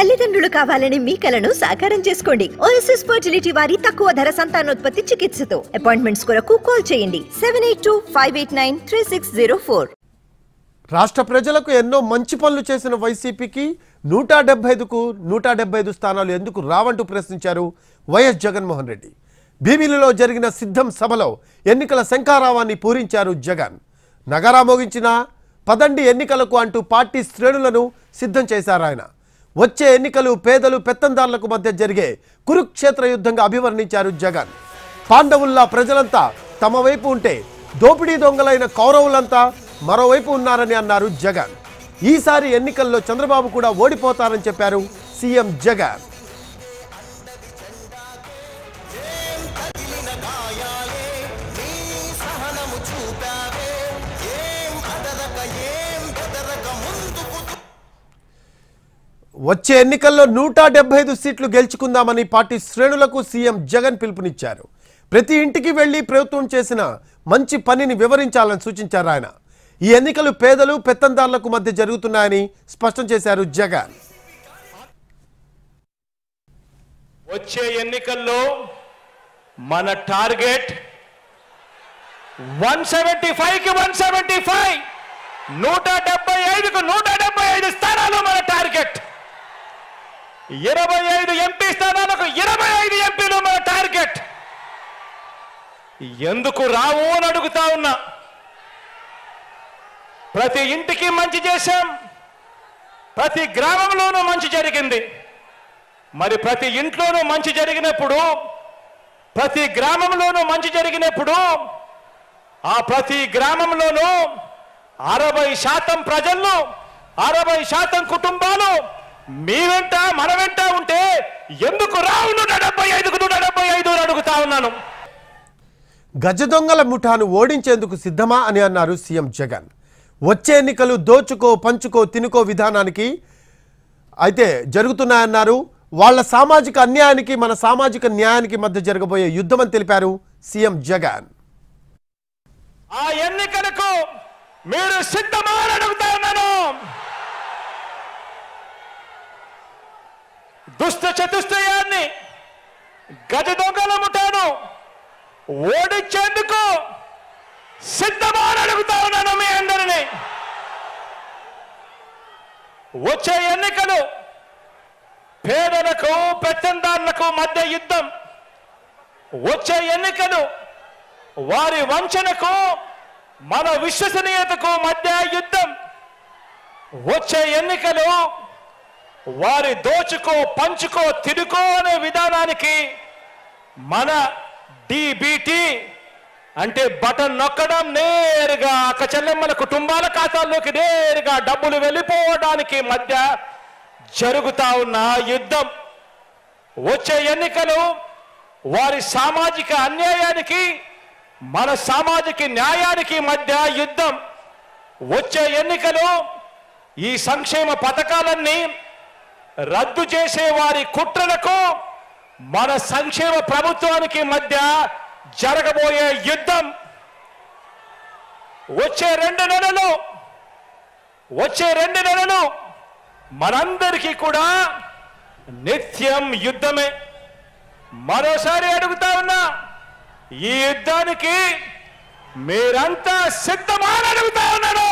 తల్లిదండ్రులు కావాలని మీ కలను సాకారం చేసుకోండి. ఓఎస్ఎస్ ఫర్టిలిటీ వారి తక్కువ ధర సంతానోత్పత్తి చికిత్సతో అపాయింట్మెంట్స్ కొరకు కాల్ చేయండి 7825893604. రాష్ట్ర ప్రజలకు ఎన్నో మంచి పనులు చేసిన వైసీపీకి 175కు 175 స్థానాలు ఎందుకు రావంటూ ప్రశ్నించారు వైఎస్ జగన్మోహన్ రెడ్డి. భీమిలిలో జరిగిన సిద్ధం సభలో ఎన్నికల శంఖారావాన్ని పూరించారు జగన్. నగారా మోగించిన పదండి ఎన్నికలకు అంటూ పార్టీ శ్రేణులను సిద్ధం చేశారు ఆయన. వచ్చే ఎన్నికలు పేదలు పెత్తందారులకు మధ్య జరిగే కురుక్షేత్ర యుద్ధంగా అభివర్ణించారు జగన్. పాండవుల్లా ప్రజలంతా తమ వైపు ఉంటే దోపిడీ దొంగలైన కౌరవులంతా మరోవైపు ఉన్నారని అన్నారు జగన్. ఈసారి ఎన్నికల్లో చంద్రబాబు కూడా ఓడిపోతారని చెప్పారు సీఎం జగన్. వచ్చే ఎన్నికల్లో 175 సీట్లు గెలుచుకుందామని పార్టీ శ్రేణులకు సీఎం జగన్ పిలుపునిచ్చారు. ప్రతి ఇంటికి వెళ్లి ప్రభుత్వం చేసిన మంచి పనిని వివరించాలని సూచించారు ఆయన. ఈ ఎన్నికలు పేదలు పెత్తందారులకు మధ్య జరుగుతున్నాయని స్పష్టం చేశారు జగన్. వచ్చే ఎన్నికల్లో మన టార్గెట్ 175కి 175, 175కు 175 స్థానాలు మన టార్గెట్. 25 ఎంపీ స్థానాలకు 25 ఎంపీలు మన టార్గెట్. ఎందుకు రావు అని అడుగుతా ఉన్నా. ప్రతి ఇంటికి మంచి చేశాం, ప్రతి గ్రామంలోనూ మంచి జరిగింది. మరి ప్రతి ఇంట్లోనూ మంచి జరిగినప్పుడు, ప్రతి గ్రామంలోనూ మంచి జరిగినప్పుడు ఆ ప్రతి గ్రామంలోనూ 60% ప్రజలు, 60% కుటుంబాలు మీ వెంట మన వెంట ఉంటే ఎందుకు రావు 175కు 175 అని అడుగుతా ఉన్నాను. గజ దొంగల ముఠాను ఓడించేందుకు సిద్ధమా అని అన్నారు సీఎం జగన్. వచ్చే ఎన్నికలు దోచుకో పంచుకో తినుకో విధానానికి అయితే జరుగుతున్నాయన్నారు. వాళ్ళ సామాజిక అన్యాయానికి మన సామాజిక న్యాయానికి మధ్య జరగబోయే యుద్ధమని తెలిపారు సీఎం జగన్. ఆ ఎన్నికలకు మీరు సిద్ధమా అని అడుగుతా ఉన్నాను. దుష్ట చతుష్టయాన్ని, గజ దొంగల ముఠాను ఓడించేందుకు సిద్ధమా అని అడుగుతా ఉన్నాను మీ అందరినీ. వచ్చే ఎన్నికలు పేదలకు పెత్తందారులకు మధ్య యుద్ధం. వచ్చే ఎన్నికలు వారి వంచనకు మన విశ్వసనీయతకు మధ్య యుద్ధం. వచ్చే ఎన్నికలు వారి దోచుకో పంచుకో తినుకో అనే విధానానికి మన డిబిటి అంటే బటన్ నొక్కడం, నేరుగా అక్క చెల్లెమ్మల కుటుంబాల ఖాతాల్లోకి నేరుగా డబ్బులు వెళ్ళిపోవడానికి మధ్య జరుగుతా ఉన్న యుద్ధం. వచ్చే ఎన్నికలు వారి సామాజిక అన్యాయానికి మన సామాజిక న్యాయానికి మధ్య యుద్ధం. వచ్చే ఎన్నికలు ఈ సంక్షేమ పథకాలన్నీ రద్దు చేసే వారి కుట్రలకు మన సంక్షేమ ప్రభుత్వానికి మధ్య జరగబోయే యుద్ధం. వచ్చే 2 నెలలు మనందరికీ కూడా నిత్యం యుద్ధమే. మరోసారి అడుగుతా ఉన్నా, ఈ యుద్ధానికి మీరంతా సిద్ధమా అని అడుగుతా ఉన్నాను.